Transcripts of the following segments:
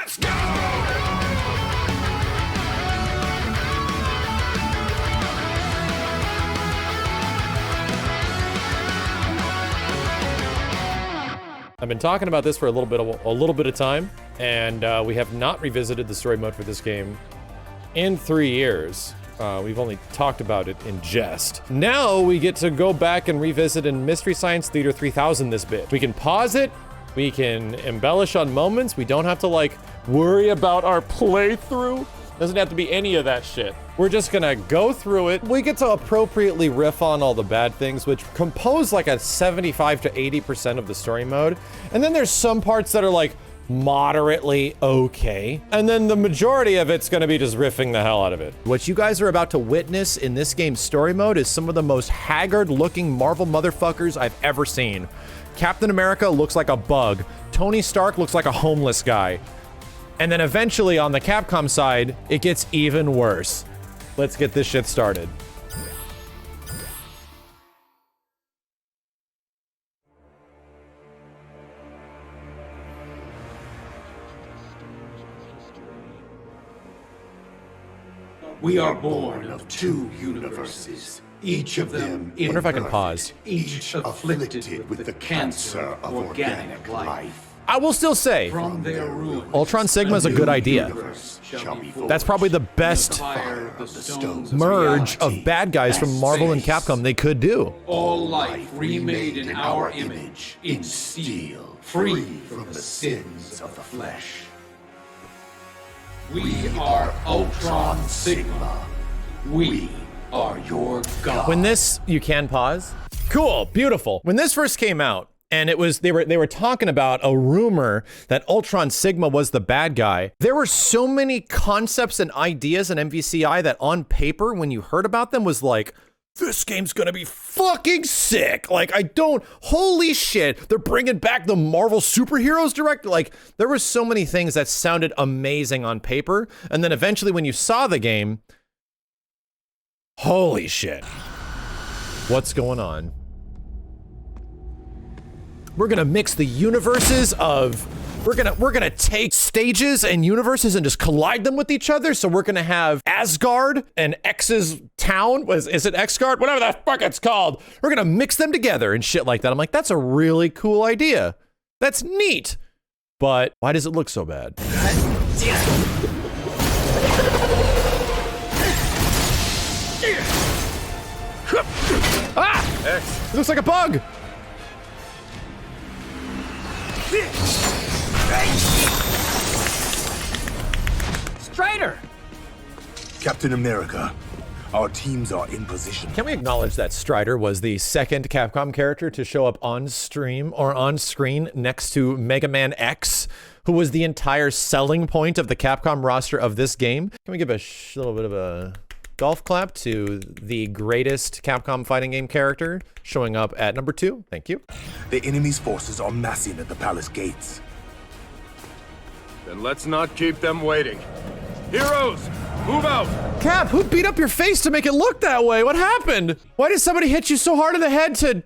Let's go! I've been talking about this for a little bit of time, and we have not revisited the story mode for this game in 3 years. We've only talked about it in jest. Now we get to go back and revisit in Mystery Science Theater 3000 this bit. We can pause it, we can embellish on moments, we don't have to like worry about our playthrough. Doesn't have to be any of that shit. We're just gonna go through it. We get to appropriately riff on all the bad things, which compose like a 75 to 80% of the story mode. And then there's some parts that are like moderately okay. And then the majority of it's gonna be just riffing the hell out of it. What you guys are about to witness in this game's story mode is some of the most haggard looking Marvel motherfuckers I've ever seen. Captain America looks like a bug. Tony Stark looks like a homeless guy. And then eventually on the Capcom side, it gets even worse. Let's get this shit started. We are born of two universes, each of them I wonder if I can pause. each afflicted with the cancer of organic life. I will still say, From their ruins, Ultron Sigma is a good idea. That's probably the best merge of bad guys from Marvel and Capcom they could do. All life remade in our image, in steel, free from the sins of the flesh. We are Ultron Sigma. We are your god. When this, you can pause. Cool, beautiful. When this first came out, and it was, they were talking about a rumor that Ultron Sigma was the bad guy. There were so many concepts and ideas in MVCI that on paper, when you heard about them, was like, this game's gonna be fucking sick. Like, holy shit, they're bringing back the Marvel superheroes director. Like, there were so many things that sounded amazing on paper. And then eventually when you saw the game, holy shit. What's going on? We're gonna mix the universes of, we're gonna take stages and universes and just collide them with each other. So we're gonna have Asgard and X's town, is it Xgard? Whatever the fuck it's called. We're gonna mix them together and shit like that. I'm like, that's a really cool idea. That's neat. But why does it look so bad? Ah! It looks like a bug. Strider! Captain America, our teams are in position. Can we acknowledge that Strider was the second Capcom character to show up on stream or on screen next to Mega Man X, who was the entire selling point of the Capcom roster of this game? Can we give a little bit of a golf clap to the greatest Capcom fighting game character showing up at number 2? Thank you. The enemy's forces are massing at the palace gates. Then let's not keep them waiting. Heroes, move out! Cap, who beat up your face to make it look that way? What happened? Why did somebody hit you so hard in the head to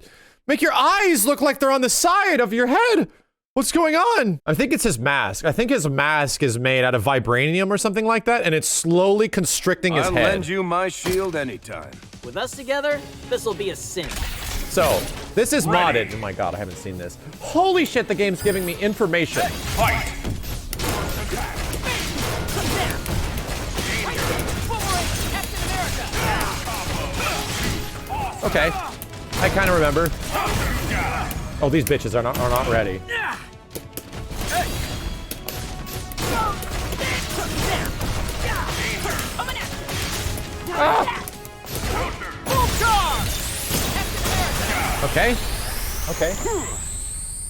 make your eyes look like they're on the side of your head? What's going on? I think it's his mask. I think his mask is made out of vibranium or something like that, and it's slowly constricting his I'll head. lend you my shield anytime. With us together, this'll be a cinch. So, this is modded. Oh my god, I haven't seen this. Holy shit, the game's giving me information. Fight! Okay, I kind of remember. Oh, these bitches are not ready. Ah! Okay. Okay.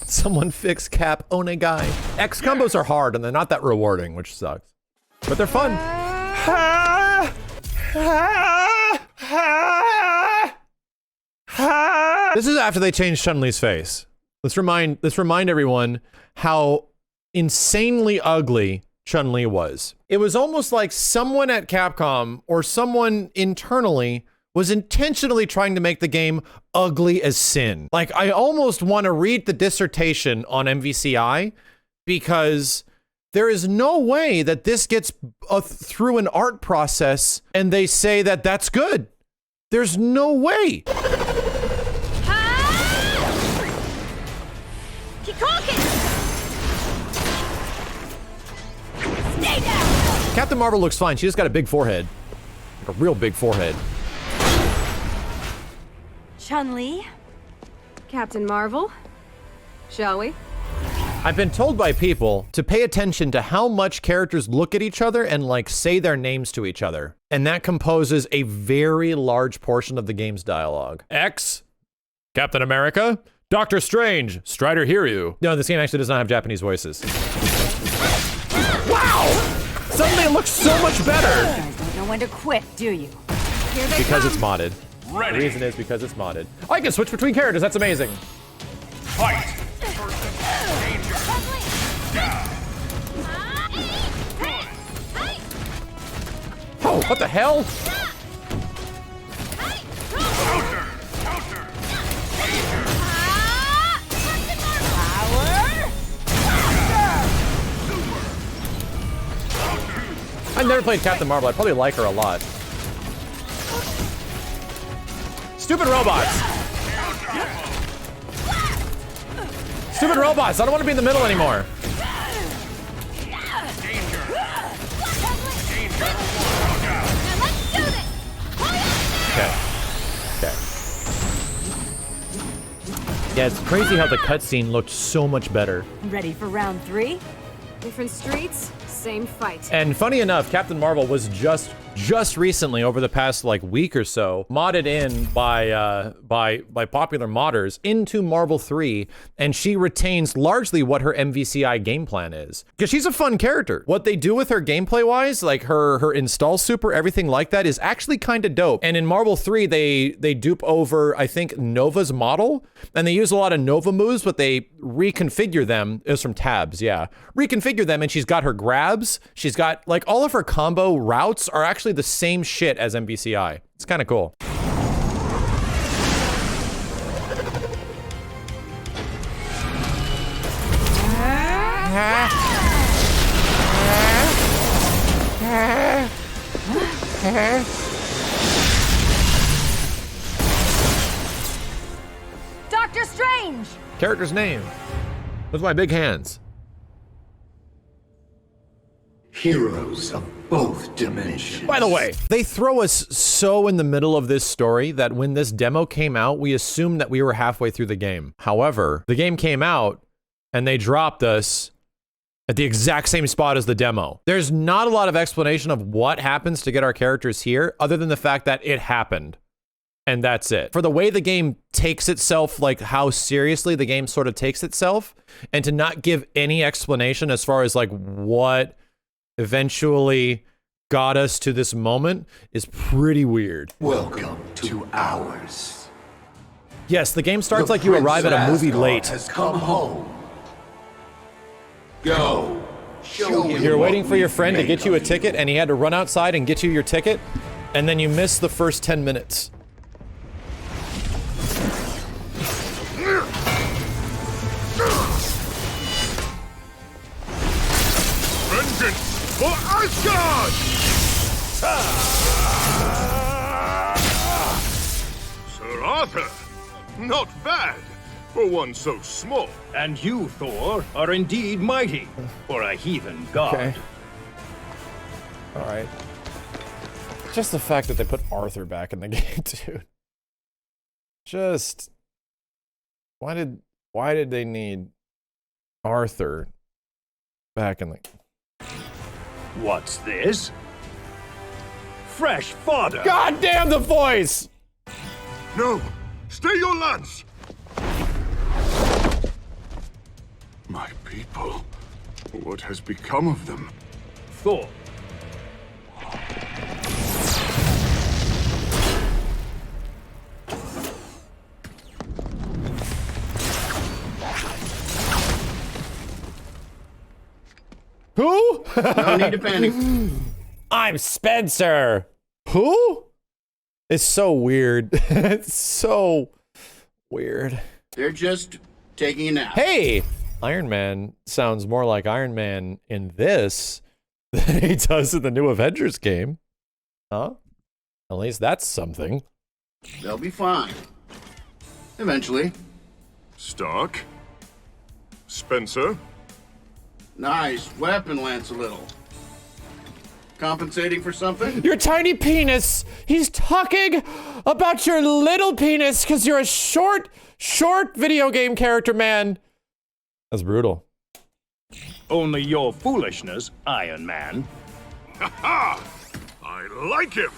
Someone fix Cap Onegai. X combos are hard and they're not that rewarding, which sucks. But they're fun. This is after they changed Chun-Li's face. Let's remind everyone how insanely ugly Chun-Li was. It was almost like someone at Capcom or someone internally was intentionally trying to make the game ugly as sin. Like, I almost want to read the dissertation on MVCI because There is no way that this gets through an art process and they say that that's good. There's no way. Keep talking. Stay down. Captain Marvel looks fine. She just got a big forehead. Like a real big forehead. Chun-Li. Captain Marvel. Shall we? I've been told by people to pay attention to how much characters look at each other and like say their names to each other. And that composes a very large portion of the game's dialogue. X, Captain America, Doctor Strange, Strider hear you. No, this game actually does not have Japanese voices. Wow! Suddenly it looks so much better! You guys don't know when to quit, do you? Here they Because come. it's modded. Ready. The reason is because it's modded. I can switch between characters, that's amazing. Fight. Danger. Down. Oh, what the hell? Counter. Counter. I've never played Captain Marvel. I probably like her a lot. Stupid robots! Stupid robots! I don't want to be in the middle anymore. Okay. Okay. Yeah, it's crazy how the cutscene looked so much better. Ready for round 3? Different streets, same fight. And funny enough, Captain Marvel was just recently, over the past like week or so, modded in by popular modders into Marvel 3, and she retains largely what her MVCI game plan is. Because she's a fun character. What they do with her gameplay wise, like her install super, everything like that, is actually kind of dope. And in Marvel 3, they dupe over, I think, Nova's model, and they use a lot of Nova moves, but they reconfigure them. It was from tabs, yeah. Reconfigure them, and she's got her grabs. She's got, like, all of her combo routes are actually the same shit as MVCI. It's kind of cool. Doctor Strange! Character's name. With my big hands. Heroes of both dimensions. By the way, they throw us so in the middle of this story that when this demo came out, we assumed that we were halfway through the game. However, the game came out and they dropped us at the exact same spot as the demo. There's not a lot of explanation of what happens to get our characters here, other than the fact that it happened. And that's it. For the way the game takes itself, like how seriously the game sort of takes itself, and to not give any explanation as far as like what eventually got us to this moment is pretty weird. Welcome to ours. Yes, the game starts like you arrive at a movie late. Has come home. Go. Show him You're what waiting for your we've friend to made get you a of ticket, and he had to run outside and get you your ticket, and then you miss the first 10 minutes. Vengeance for Asgard! Sir Arthur, not bad for one so small. And you, Thor, are indeed mighty for a heathen god. Okay. All right. Just the fact that they put Arthur back in the game, dude. Just why did they need Arthur back in the... What's this? Fresh fodder! God damn the voice! No, stay your lance! My people, what has become of them? Thor. Who? No need to panic. I'm Spencer. Who? It's so weird. It's so weird. They're just taking a nap. Hey, Iron Man sounds more like Iron Man in this than he does in the new Avengers game. Huh? At least that's something. They'll be fine. Eventually. Stark? Spencer? Nice weapon, Lancelot. Compensating for something? Your tiny penis! He's talking about your little penis because you're a short video game character, man. That's brutal. Only your foolishness, Iron Man. Ha! I like him!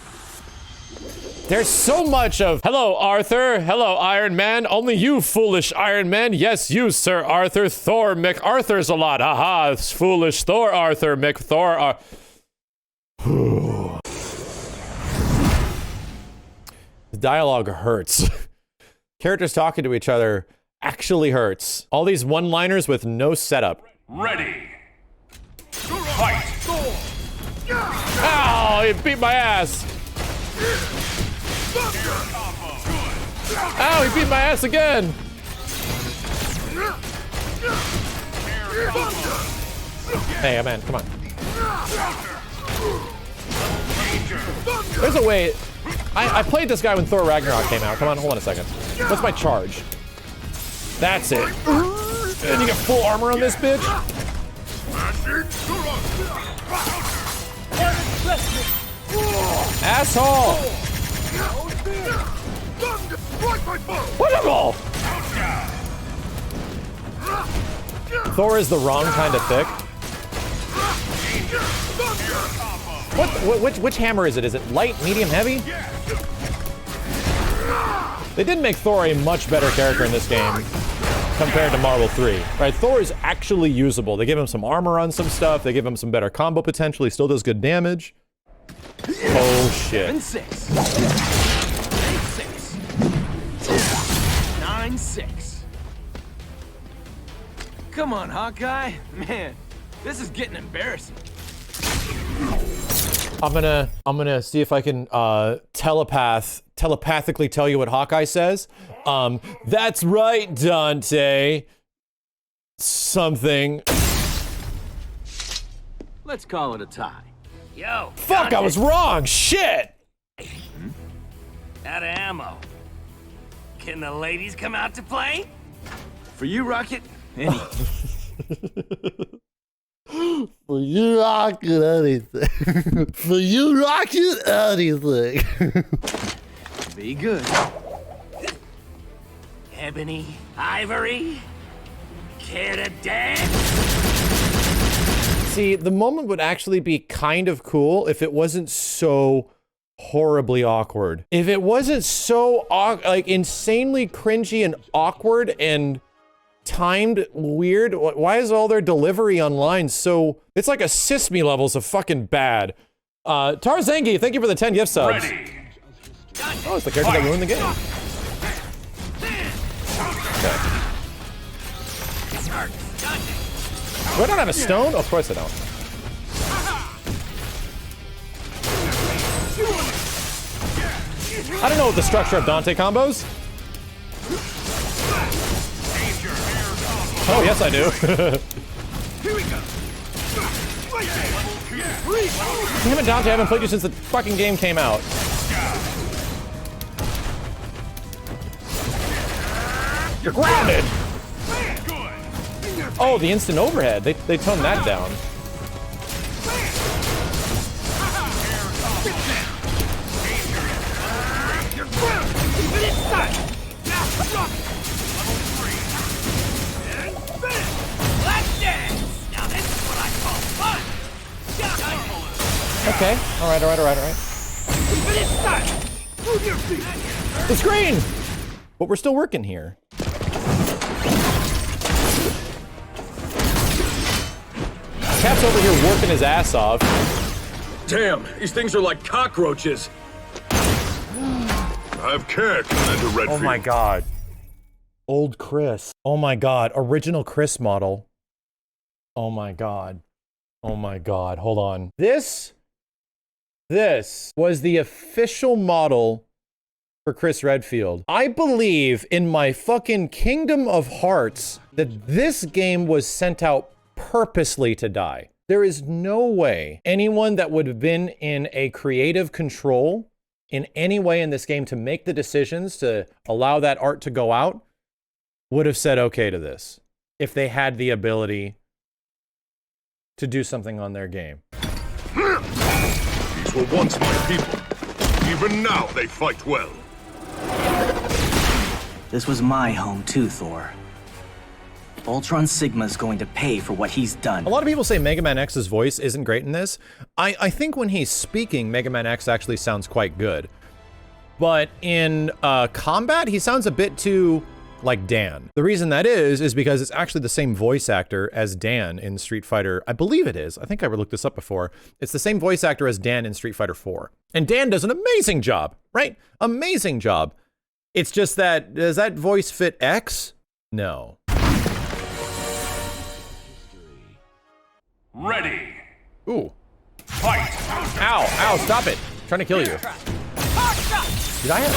There's so much of, hello, Arthur. Hello, Iron Man. Only you, foolish Iron Man. Yes, you, Sir Arthur. Thor, MacArthur's a lot. Haha, it's foolish Thor, Arthur, McThor. The dialogue hurts. Characters talking to each other actually hurts. All these one-liners with no setup. Ready. Fight. Ow, he beat my ass. Ow, he beat my ass again. Hey, man, come on. There's a way. I played this guy when Thor Ragnarok came out. Come on, hold on a second. What's my charge? That's it. And you get full armor on this bitch? Asshole! Wonderful! Thor is the wrong kind of thick. Which hammer is it? Is it light, medium, heavy? They did make Thor a much better character in this game compared to Marvel 3. Right, Thor is actually usable. They give him some armor on some stuff. They give him some better combo potential. He still does good damage. Oh shit. 7-6. 8-6. 9-6. Come on, Hawkeye. Man, this is getting embarrassing. I'm gonna see if I can telepathically tell you what Hawkeye says. That's right, Dante. Something. Let's call it a tie. Yo, Fuck, Dante. I was wrong. Shit. Out of ammo. Can the ladies come out to play? For you, Rocket, any. For you rocking anything. For you rocking anything. Be good. Ebony, Ivory, care to dance? See, the moment would actually be kind of cool if it wasn't so horribly awkward. If it wasn't so like insanely cringy and awkward and timed weird. Why is all their delivery online so... It's like assist me levels of fucking bad. Tarzangi, thank you for the 10 gift subs. Ready. Oh, it's the character that ruined the game. Okay. Do I not have a stone? Oh, of course I don't. I don't know what the structure of Dante combos. Oh, yes, I do. Damn it, Dante, I haven't played you since the fucking game came out. You're grounded! Oh, the instant overhead. They toned that down. Okay, alright. The screen! But we're still working here. Cap's over here working his ass off. Damn, these things are like cockroaches. I have care, Commander Redfield. Oh my god. Old Chris. Oh my god. Original Chris model. Oh my god. Oh my god. Hold on. This was the official model for Chris Redfield. I believe in my fucking kingdom of hearts that this game was sent out purposely to die. There is no way anyone that would have been in a creative control in any way in this game to make the decisions to allow that art to go out would have said okay to this if they had the ability to do something on their game. These were once my people. Even now they fight well. This was my home too, Thor. Ultron Sigma's going to pay for what he's done. A lot of people say Mega Man X's voice isn't great in this. I think when he's speaking, Mega Man X actually sounds quite good. But in combat, he sounds a bit too like Dan. The reason that is because it's actually the same voice actor as Dan in Street Fighter. I believe it is. I think I looked this up before. It's the same voice actor as Dan in Street Fighter 4. And Dan does an amazing job, right? Amazing job. It's just that, does that voice fit X? No. Ready. Ooh. Fight. Ow, ow, stop it. I'm trying to kill you. Did I have...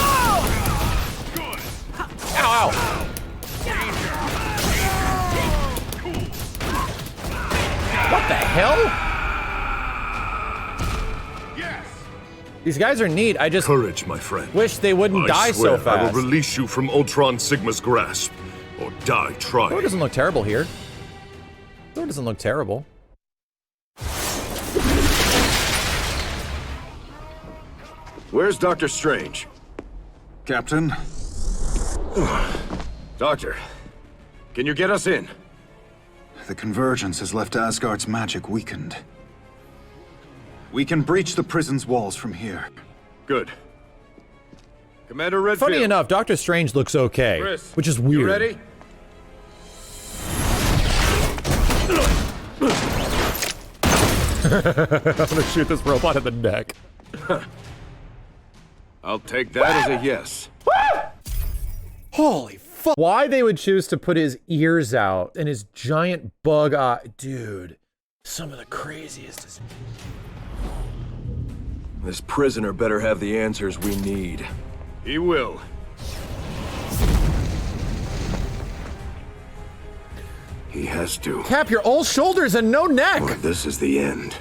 Ow, ow. What the hell? Yes. These guys are neat. I just Courage, my friend. wish they wouldn't die so I fast. will release you from Ultron Sigma's grasp, or die trying. Thor doesn't look terrible here. Thor doesn't look terrible. Where's Doctor Strange? Captain? Doctor, can you get us in? The convergence has left Asgard's magic weakened. We can breach the prison's walls from here. Good. Commander Redfield. Funny enough, Doctor Strange looks okay, Chris, which is weird. You ready? I'm gonna shoot this robot in the neck. I'll take that as a yes. Holy fuck. Why they would choose to put his ears out and his giant bug eye. Dude, some of the craziest. This prisoner better have the answers we need. He will. He has to. Cap, you're all shoulders and no neck. Or this is the end.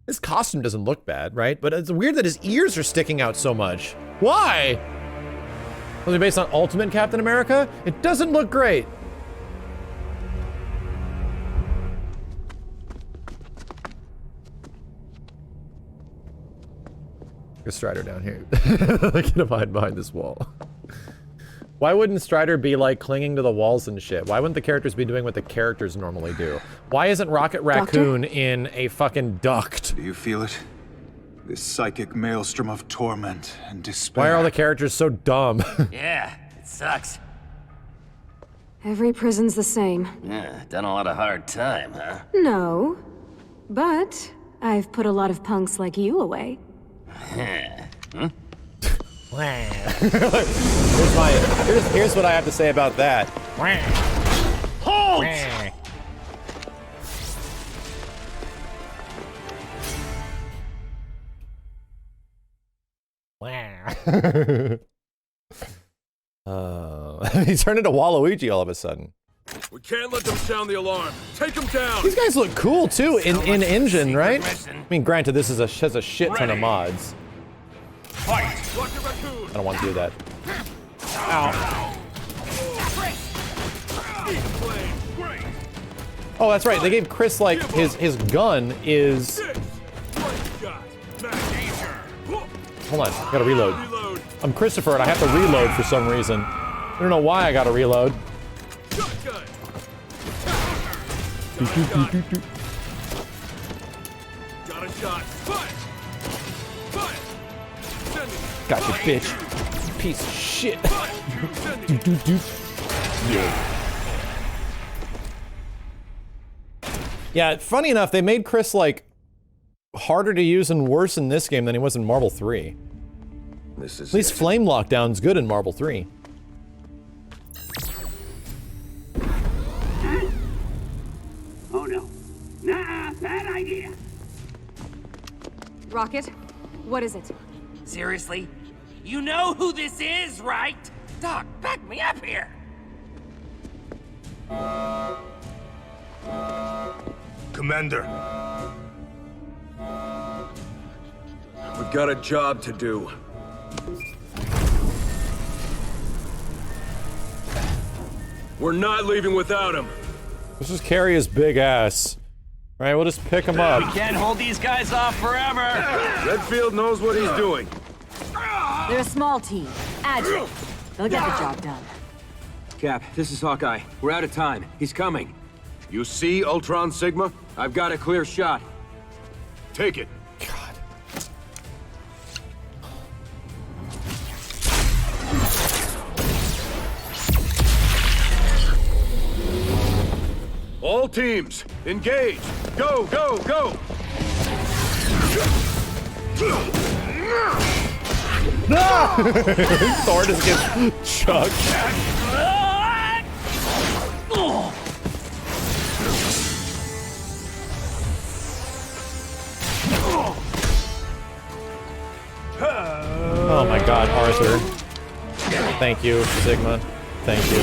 His costume doesn't look bad, right? But it's weird that his ears are sticking out so much. Why? Was it based on Ultimate Captain America? It doesn't look great. There's Strider down here. Look at him hide behind this wall. Why wouldn't Strider be like clinging to the walls and shit? Why wouldn't the characters be doing what the characters normally do? Why isn't Rocket Raccoon in a fucking duct? Do you feel it? This psychic maelstrom of torment and despair. Why are all the characters so dumb? Yeah, it sucks. Every prison's the same. Yeah, done a lot of hard time, huh? No, but I've put a lot of punks like you away. Here's what I have to say about that. Hold! He turned into Waluigi all of a sudden. We can't let them sound the alarm. Take them down. These guys look cool too in engine, right? mission. I mean, granted, this is has a shit ton of mods. Fight. I don't want to do that. Ow. Oh, that's right. They gave Chris like his gun is. Hold on, I gotta reload. I'm Christopher and I have to reload for some reason. I don't know why I gotta reload. Gotcha, bitch. Piece of shit. Yeah, funny enough, they made Chris like harder to use and worse in this game than he was in Marvel 3. This is At least Flame Lockdown's good in Marvel 3. Oh no. Nah, bad idea. Rocket, what is it? Seriously? You know who this is, right? Doc, back me up here. Commander. We've got a job to do. We're not leaving without him. Let's just carry his big ass. All right, we'll just pick him up. We can't hold these guys off forever. Redfield knows what he's doing. They're a small team. Agile. They'll get the job done. Cap, this is Hawkeye. We're out of time. He's coming. You see Ultron Sigma? I've got a clear shot. Take it. God. All teams, engage! Go, go, go! No! Thor just gets chucked. Oh my God, Arthur. Thank you, Sigma. Thank you.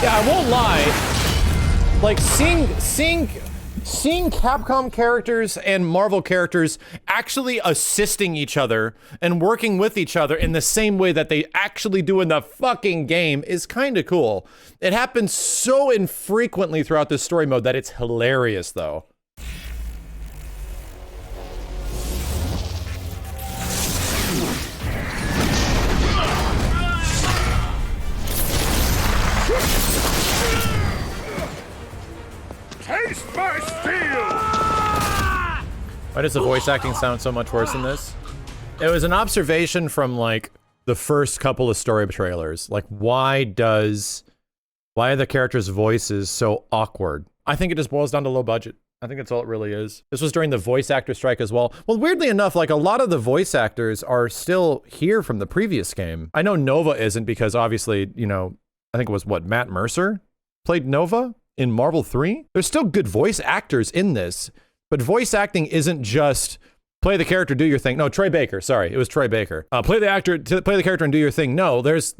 Yeah, I won't lie. Like seeing Capcom characters and Marvel characters actually assisting each other and working with each other in the same way that they actually do in the fucking game is kind of cool. It happens so infrequently throughout this story mode that it's hilarious, though. Taste my steel! Why does the voice acting sound so much worse than this? It was an observation from, like, the first couple of story trailers. Like, why are the characters' voices so awkward? I think it just boils down to low budget. I think that's all it really is. This was during the voice actor strike as well. Well, weirdly enough, like, a lot of the voice actors are still here from the previous game. I know Nova isn't because, obviously, you know, I think it was, what, Matt Mercer played Nova in Marvel 3? There's still good voice actors in this, but voice acting isn't just play the character, do your thing. No, Troy Baker. Sorry, it was Troy Baker. Play the character and do your thing. No, there's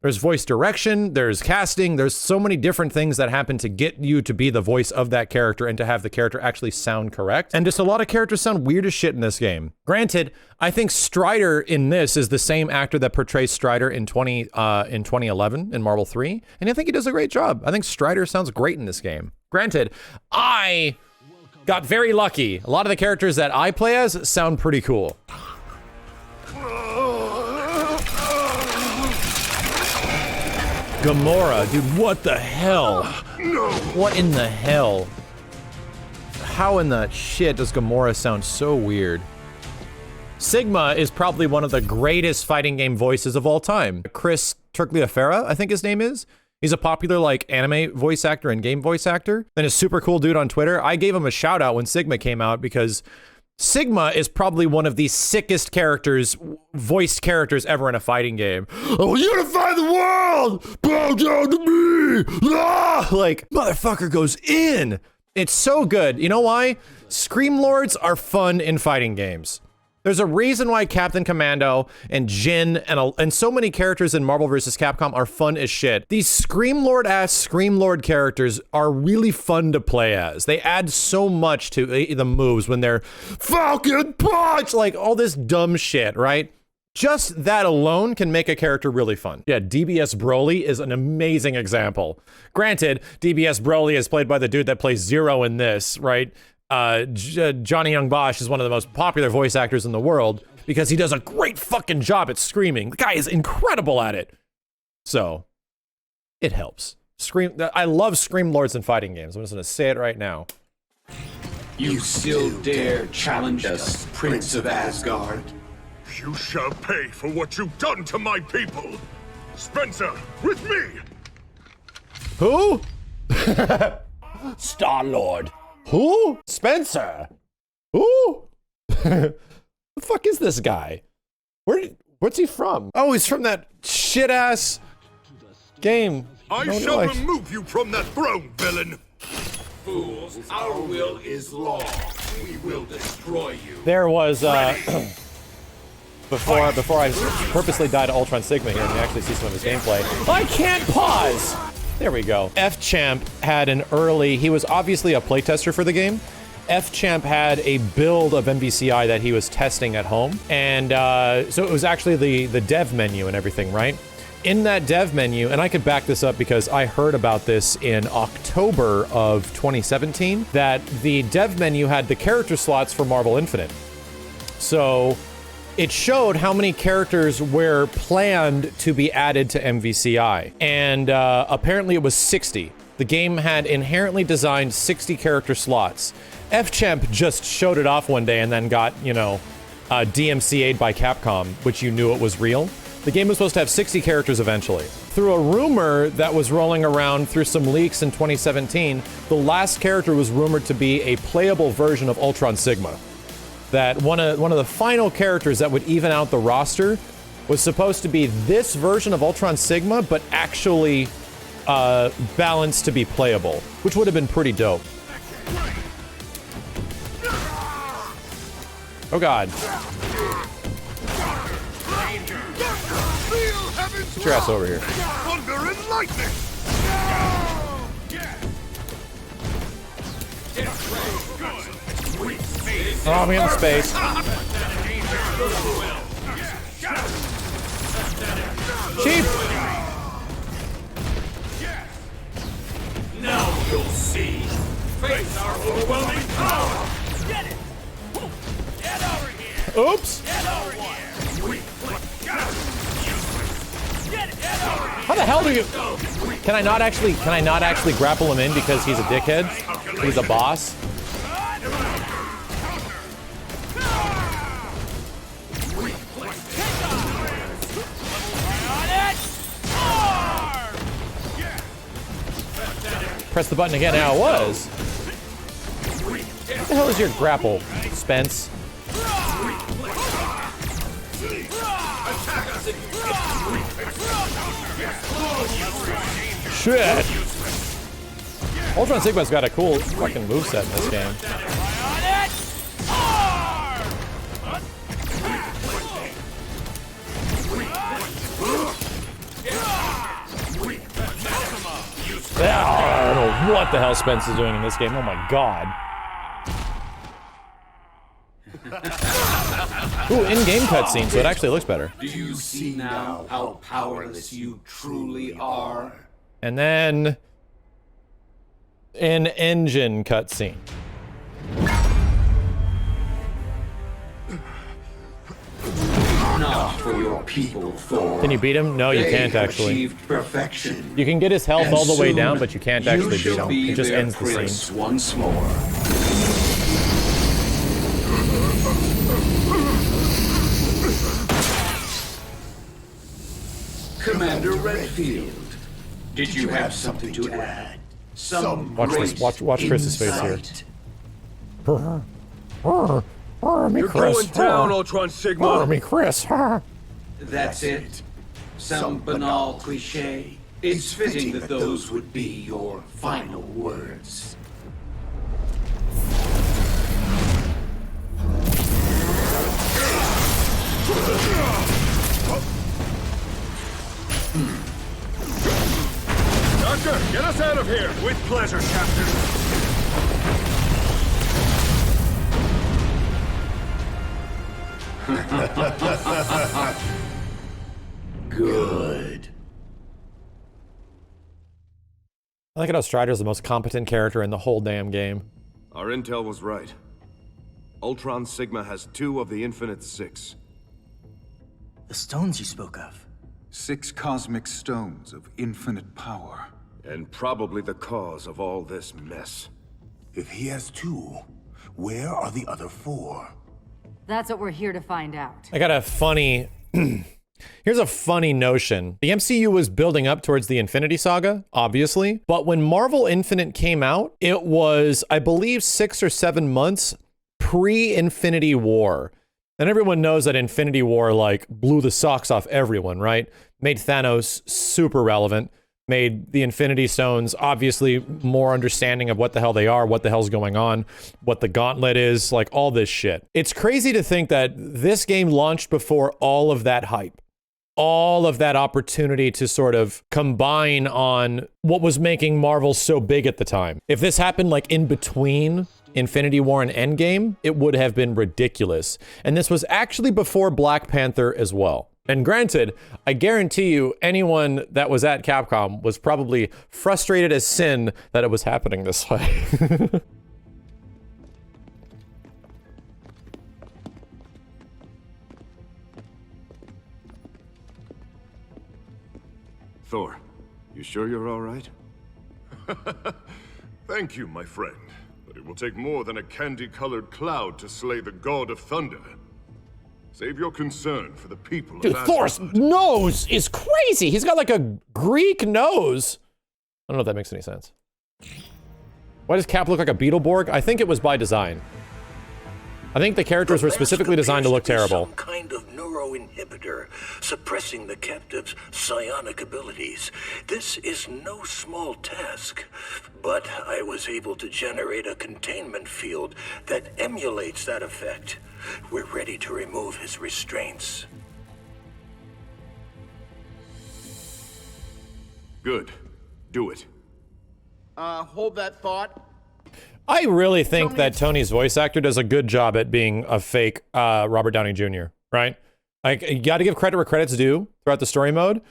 voice direction, there's casting, there's so many different things that happen to get you to be the voice of that character and to have the character actually sound correct. And just a lot of characters sound weird as shit in this game. Granted, I think Strider in this is the same actor that portrays Strider in 2011 in Marvel 3, and I think he does a great job. I think Strider sounds great in this game. Granted, I got very lucky. A lot of the characters that I play as sound pretty cool. Gamora, dude, what the hell? No. What in the hell? How in the shit does Gamora sound so weird? Sigma is probably one of the greatest fighting game voices of all time. Chris Turgliafera, I think his name is. He's a popular, like, anime voice actor and game voice actor. And a super cool dude on Twitter. I gave him a shout out when Sigma came out because Sigma is probably one of the sickest characters, voiced characters ever in a fighting game. Oh, unify the world! Bow down to me! Ah! Like, motherfucker goes in! It's so good. You know why? Scream Lords are fun in fighting games. There's a reason why Captain Commando and Jin and so many characters in Marvel vs. Capcom are fun as shit. These Scream Lord-ass Scream Lord characters are really fun to play as. They add so much to the moves when they're Falcon Punch, like all this dumb shit, right? Just that alone can make a character really fun. Yeah, DBS Broly is an amazing example. Granted, DBS Broly is played by the dude that plays Zero in this, right? Johnny Young Bosch is one of the most popular voice actors in the world because he does a great fucking job at screaming. The guy is incredible at it. So, it helps. I love Scream Lords in fighting games. I'm just gonna say it right now. You still dare challenge us, Prince of Asgard? You shall pay for what you've done to my people. Spencer, with me! Who? Star-Lord. Who? Spencer? Who? The fuck is this guy? What's he from? Oh, he's from that shit-ass game. I shall remove you from that throne, villain! Fools, our will is law. We will destroy you. There was, before I purposely died to Ultron Sigma here, and you actually see some of his gameplay. I can't pause! There we go. F-Champ had an early, he was obviously a playtester for the game. F-Champ had a build of MVCI that he was testing at home. And so it was actually the dev menu and everything, right? In that dev menu, and I could back this up because I heard about this in October of 2017, that the dev menu had the character slots for Marvel Infinite. So it showed how many characters were planned to be added to MVCI. And apparently it was 60. The game had inherently designed 60 character slots. F-Champ just showed it off one day and then got, you know, DMCA'd by Capcom, which you knew it was real. The game was supposed to have 60 characters eventually. Through a rumor that was rolling around through some leaks in 2017, the last character was rumored to be a playable version of Ultron Sigma. That one of the final characters that would even out the roster was supposed to be this version of Ultron Sigma, but actually balanced to be playable, which would have been pretty dope. Oh God. Get your ass over here. Thunder and lightning! Oh, I'm in space. Cheap! Now you'll see. Face our overwhelming power. Get it! Get over here! Oops! Get over here! How the hell do you? Can I not actually grapple him in because he's a dickhead? He's a boss. Press the button again. Now it was. What the hell is your grapple, Spence? Shit! Ultron Sigma's got a cool fucking moveset in this game. I don't know what the hell Spence is doing in this game. Oh my God. Ooh, in-game cutscene, so it actually looks better. Do you see now how powerless you truly are? And then an engine cutscene. Not for your people, Thor. Can you beat him? No, you can't actually. Perfection. You can get his health all the way down, but you can't actually beat him. It just ends the scene. Once more. Commander Redfield, did you have something to add? Watch this. Watch Chris's face here. You're going down, Ultron Sigma! Me, Chris. That's it. Some banal cliche. It's fitting that those would be your final words. Doctor, get us out of here! With pleasure, Captain. Good. I like how Strider's the most competent character in the whole damn game. Our intel was right. Ultron Sigma has 2 of the Infinite Six. The stones you spoke of. 6 cosmic stones of infinite power. And probably the cause of all this mess. If he has 2, where are the other 4? That's what we're here to find out. I got a funny... Here's a funny notion. The MCU was building up towards the Infinity Saga, obviously, but when Marvel Infinite came out, it was, I believe, 6 or 7 months pre-Infinity War. And everyone knows that Infinity War, like, blew the socks off everyone, right? Made Thanos super relevant. made the Infinity Stones obviously more understanding of what the hell they are, what the hell's going on, what the gauntlet is, like all this shit. It's crazy to think that this game launched before all of that hype, all of that opportunity to sort of combine on what was making Marvel so big at the time. If this happened like in between Infinity War and Endgame, it would have been ridiculous. And this was actually before Black Panther as well. And granted, I guarantee you anyone that was at Capcom was probably frustrated as sin that it was happening this way. Thor, you sure you're all right? Thank you, my friend. But it will take more than a candy-colored cloud to slay the God of Thunder. Save your concern for the people Dude, of Asgard. Thor's nose is crazy. He's got like a Greek nose. I don't know if that makes any sense. Why does Cap look like a Beetleborg? I think it was by design. I think the characters were specifically designed to look terrible. Some kind of neuroinhibitor suppressing the captive's psionic abilities. This is no small task, but I was able to generate a containment field that emulates that effect. We're ready to remove his restraints. Good. Do it. Hold that thought. I really think that Tony's voice actor does a good job at being a fake Robert Downey Jr., right? Like, you gotta give credit where credit's due throughout the story mode,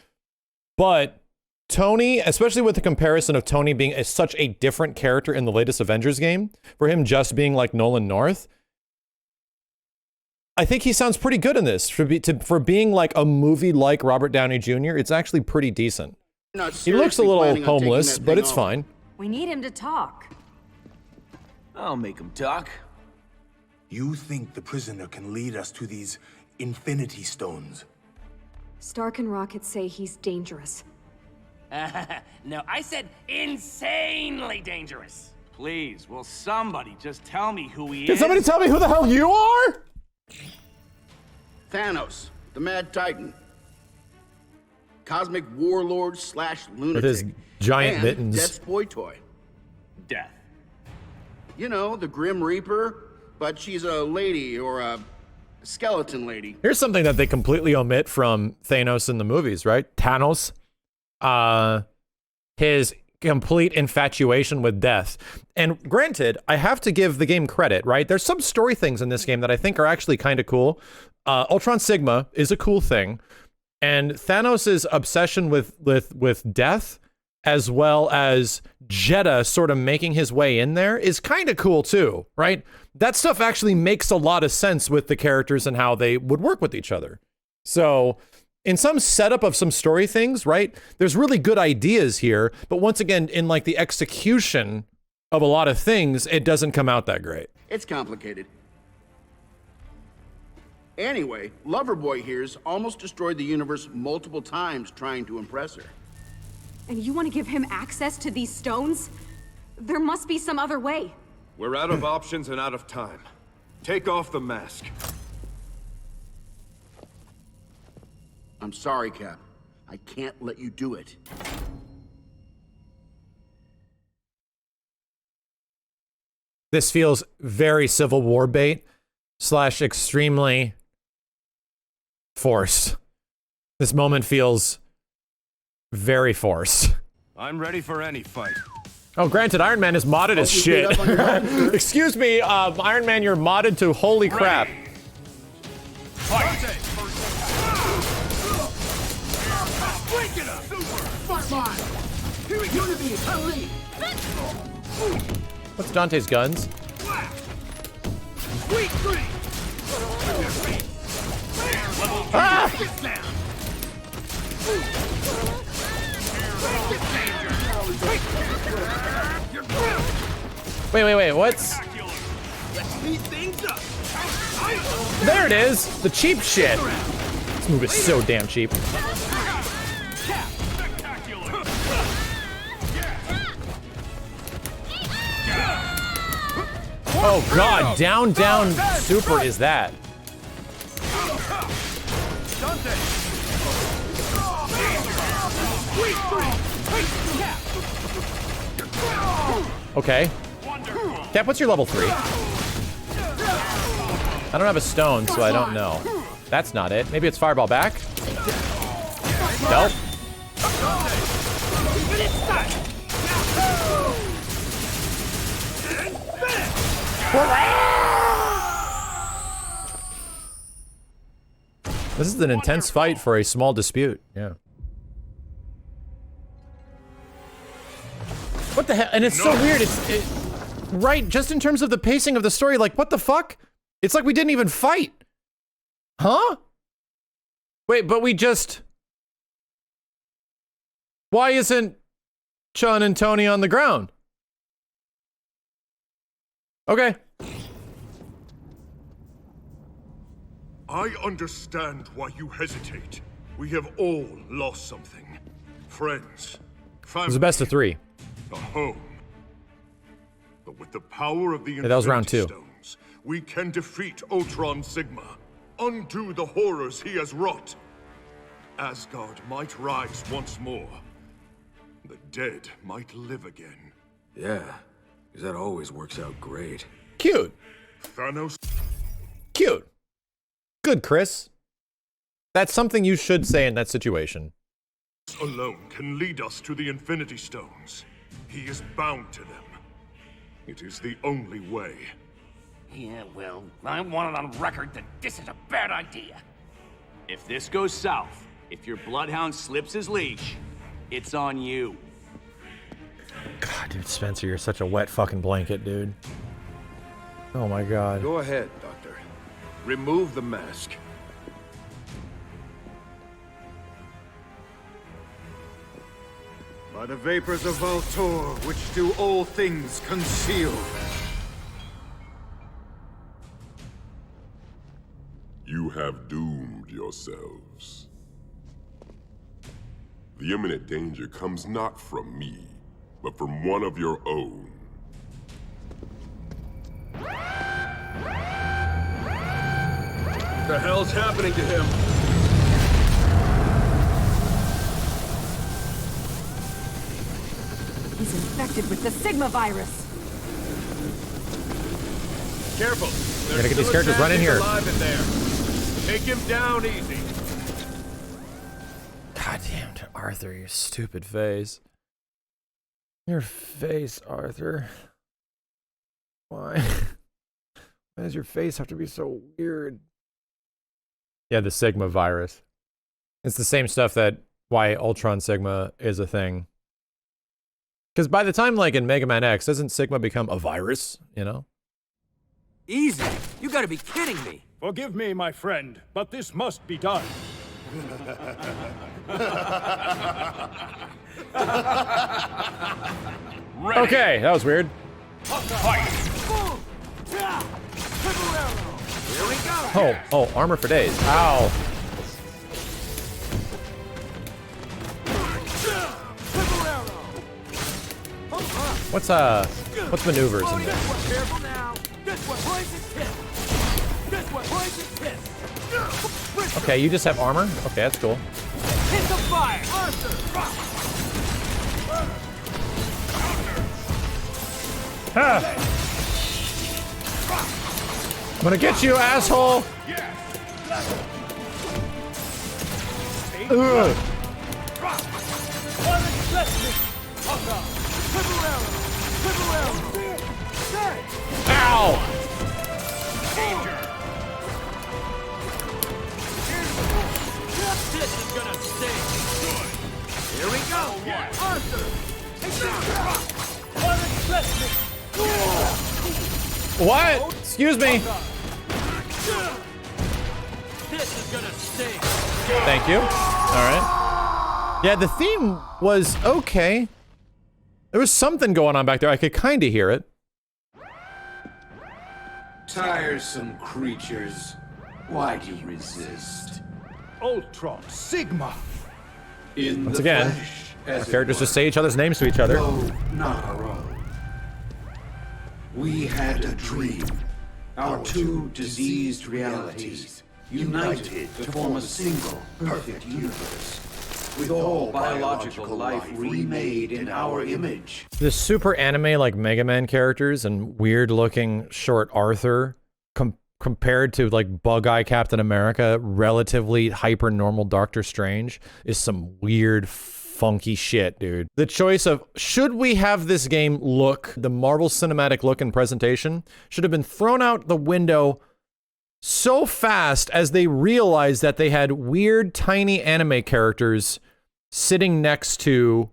but Tony, especially with the comparison of Tony being such a different character in the latest Avengers game, for him just being like Nolan North, I think he sounds pretty good in this. For being like a movie like Robert Downey Jr., it's actually pretty decent. He looks a little homeless, but it's fine. We need him to talk. I'll make him talk. You think the prisoner can lead us to these Infinity Stones? Stark and Rocket say he's dangerous. No, I said insanely dangerous. Please, will somebody just tell me who he is? Can somebody tell me who the hell you are? Thanos, the Mad Titan. Cosmic warlord / lunatic. With his giant and mittens. Death's boy toy. Death. You know, the Grim Reaper, but she's a lady or a skeleton lady. Here's something that they completely omit from Thanos in the movies, right? Thanos. His complete infatuation with death. And granted, I have to give the game credit, right? There's some story things in this game that I think are actually kind of cool. Ultron Sigma is a cool thing. And Thanos' obsession with death, as well as Jeddah sort of making his way in there, is kind of cool too, right? That stuff actually makes a lot of sense with the characters and how they would work with each other. So in some setup of some story things, right, there's really good ideas here, but once again, in like the execution of a lot of things, it doesn't come out that great. It's complicated. Anyway, Loverboy here's almost destroyed the universe multiple times trying to impress her. And you want to give him access to these stones? There must be some other way. We're out of options and out of time. Take off the mask. I'm sorry, Cap. I can't let you do it. This feels very Civil War bait / extremely forced. This moment feels very forced. I'm ready for any fight. Oh, granted, Iron Man is modded as shit. Excuse me, Iron Man, you're modded to holy crap. What's Dante's guns? Ah! Wait, what's... There it is! The cheap shit! This move is so damn cheap. Oh god, down, super is that. Okay. Cap, what's your level 3? I don't have a stone, so I don't know. That's not it. Maybe it's fireball back? Nope. This is an intense fight for a small dispute. Yeah. What the hell? And it's so weird. Right, just in terms of the pacing of the story, like, what the fuck? It's like we didn't even fight. Huh? Wait, but we just... Why isn't Chun and Tony on the ground? Okay. I understand why you hesitate. We have all lost something. Friends, family. It was the best of 3. A home. But with the power of the that was round 2. Stones, we can defeat Ultron Sigma. Undo the horrors he has wrought. Asgard might rise once more. The dead might live again. Yeah, because that always works out great. Cute. Thanos. Cute. Good, Chris. That's something you should say in that situation. Alone can lead us to the Infinity Stones. He is bound to them. It is the only way. Yeah, well, I want it on record that this is a bad idea. If this goes south, if your bloodhound slips his leash, it's on you. God, dude, Spencer, you're such a wet fucking blanket, dude. Oh my god. Go ahead, Doctor. Remove the mask. By the vapors of Valtor, which do all things conceal. You have doomed yourselves. The imminent danger comes not from me, but from one of your own. What the hell's happening to him? He's infected with the Sigma virus. Careful. We gotta get these characters running here. Alive in there. Take him down easy. God damn, Arthur, your stupid face. Your face, Arthur. Why? Why does your face have to be so weird? Yeah, the Sigma virus. It's the same stuff that why Ultron Sigma is a thing. Because by the time, like, in Mega Man X, doesn't Sigma become a virus, you know? Easy! You gotta be kidding me! Forgive me, my friend, but this must be done. Okay, that was weird. Oh, armor for days. Ow. What's maneuvers in there? Okay, you just have armor? Okay, that's cool. Hit the fire! Ah. I'm gonna get you, asshole! Ugh. Ow! This is gonna stay. Good. Here we go. Arthur. What? Excuse me. This is gonna stay. Thank you. All right. Yeah, the theme was okay. There was something going on back there. I could kind of hear it. Tiresome creatures. Why do you resist? Ultron Sigma. In Once the again, flesh, our as it characters just were. say each other's names to each other. Though not our own. We had a dream. Our two diseased realities united to form a single perfect universe. with all biological life remade in our image. The super anime like Mega Man characters and weird looking short Arthur compared to like Bug-Eye Captain America, relatively hyper normal Doctor Strange is some weird funky shit, dude. The choice of should we have this game look, the Marvel Cinematic look and presentation should have been thrown out the window so fast as they realized that they had weird tiny anime characters sitting next to,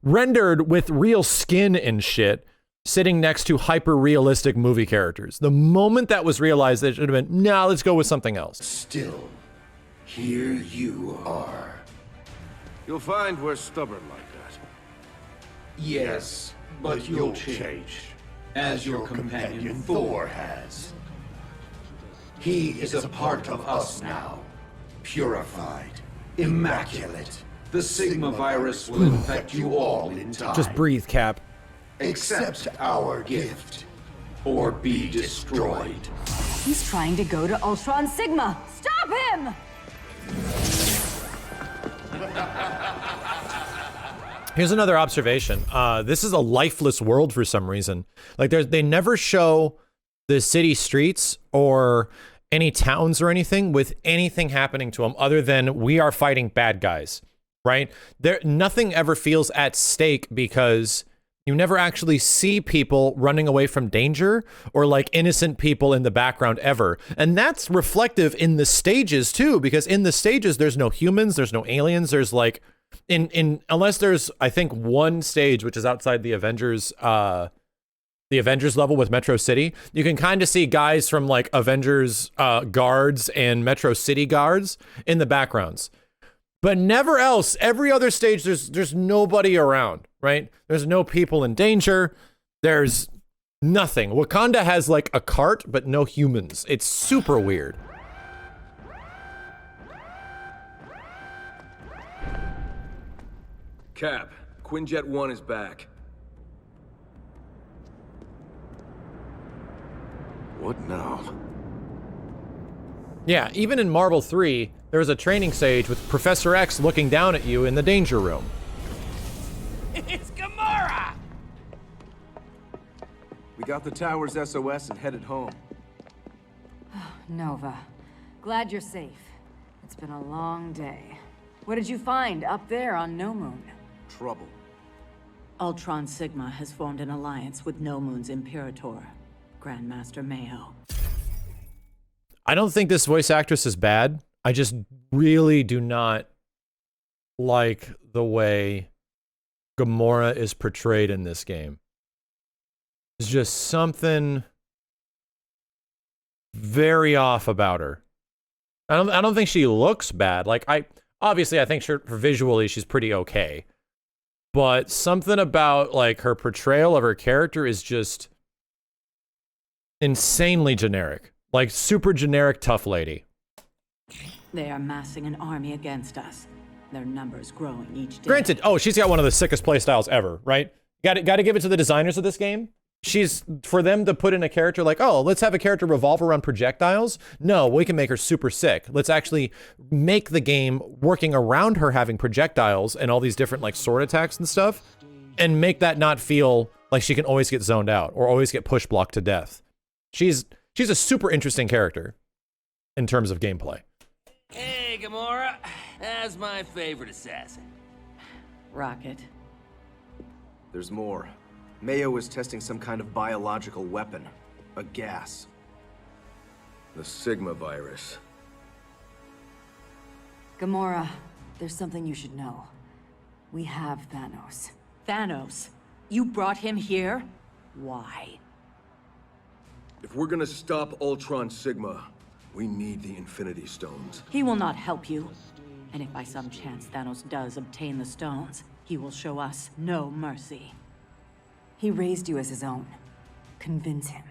rendered with real skin and shit, sitting next to hyper-realistic movie characters. The moment that was realized, they should have been, nah, let's go with something else. Still, here you are. You'll find we're stubborn like that. Yes, but you'll change, as your companion Thor has. He is a part of us now, purified, immaculate. The Sigma virus will infect you all in time. Just breathe, Cap. Accept our gift, or be destroyed. He's trying to go to Ultron Sigma. Stop him! Here's another observation. This is a lifeless world for some reason. Like they never show the city streets or any towns or anything with anything happening to them other than we are fighting bad guys, right? Nothing ever feels at stake because you never actually see people running away from danger or like innocent people in the background ever. And that's reflective in the stages too, because in the stages, there's no humans, there's no aliens, there's like, unless there's, I think, one stage, which is outside the Avengers level with Metro City, you can kind of see guys from like Avengers guards and Metro City guards in the backgrounds. But never else. Every other stage, there's nobody around, right? There's no people in danger. There's nothing. Wakanda has like a cart, but no humans. It's super weird. Cap, Quinjet 1 is back. What now? Yeah, even in Marvel 3, there was a training stage with Professor X looking down at you in the danger room. It's Gamora! We got the tower's SOS and headed home. Nova, glad you're safe. It's been a long day. What did you find up there on No Moon? Trouble. Ultron Sigma has formed an alliance with No Moon's Imperator, Grandmaster Mayo. I don't think this voice actress is bad. I just really do not like the way Gamora is portrayed in this game. There's just something very off about her. I don't think she looks bad. Like obviously I think visually she's pretty okay. But something about like her portrayal of her character is just insanely generic. Like super generic tough lady. They are massing an army against us. Their numbers growing each day. Granted, she's got one of the sickest playstyles ever, right? Got to give it to the designers of this game. For them to put in a character like, oh, let's have a character revolve around projectiles. No, we can make her super sick. Let's actually make the game working around her having projectiles and all these different like sword attacks and stuff, and make that not feel like she can always get zoned out or always get push blocked to death. She's a super interesting character in terms of gameplay. Hey, Gamora. That's my favorite assassin. Rocket. There's more. Mayo is testing some kind of biological weapon. A gas. The Sigma virus. Gamora, there's something you should know. We have Thanos. Thanos? You brought him here? Why? If we're gonna stop Ultron Sigma, we need the Infinity Stones. He will not help you. And if by some chance Thanos does obtain the stones, he will show us no mercy. He raised you as his own. Convince him.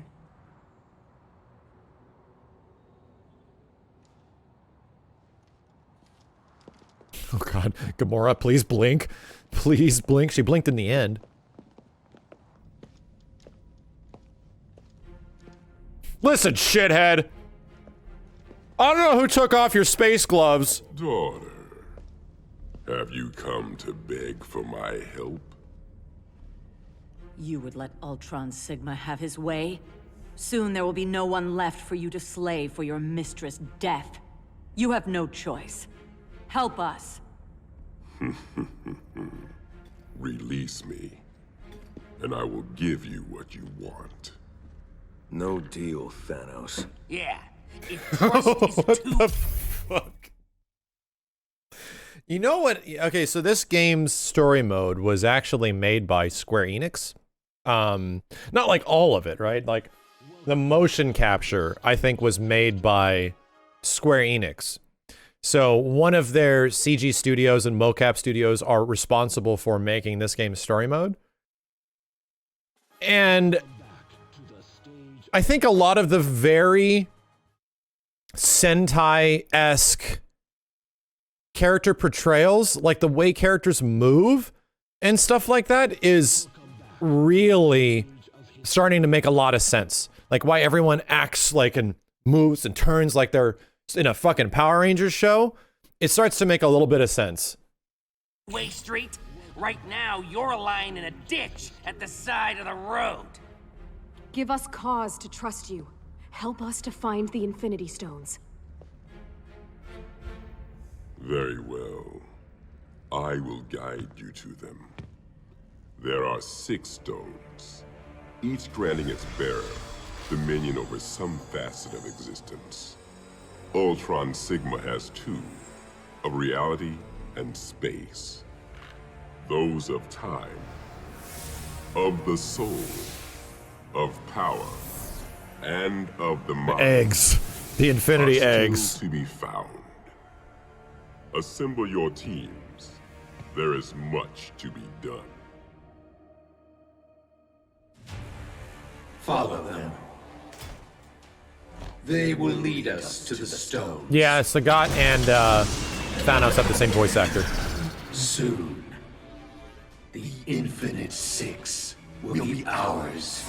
Oh god, Gamora, please blink. Please blink. She blinked in the end. Listen, shithead. I don't know who took off your space gloves. Daughter, Have you come to beg for my help? You would let Ultron Sigma have his way? Soon there will be no one left for you to slay for your mistress' death. You have no choice. Help us. Release me, and I will give you what you want. No deal, Thanos. Yeah. If trust is What too the fuck? You know what? Okay, so this game's story mode was actually made by Square Enix. Not like all of it, right? Like the motion capture, I think, was made by Square Enix. So one of their CG studios and mocap studios are responsible for making this game's story mode. And I think a lot of the very Sentai-esque character portrayals, like the way characters move and stuff like that, is really starting to make a lot of sense. Like why everyone acts like and moves and turns like they're in a fucking Power Rangers show. It starts to make a little bit of sense. Way Street. Right now, you're lying in a ditch at the side of the road. Give us cause to trust you. Help us to find the Infinity Stones. Very well. I will guide you to them. There are 6 stones, each granting its bearer dominion over some facet of existence. Ultron Sigma has 2, of reality and space. Those of time, of the soul, of power, and of the mind. Eggs. The Infinity are Eggs. still to be found. Assemble your teams. There is much to be done. Follow them. They will lead us to the stone. Yeah, Sagat and Thanos have the same voice actor. Soon, the Infinite Six will be ours.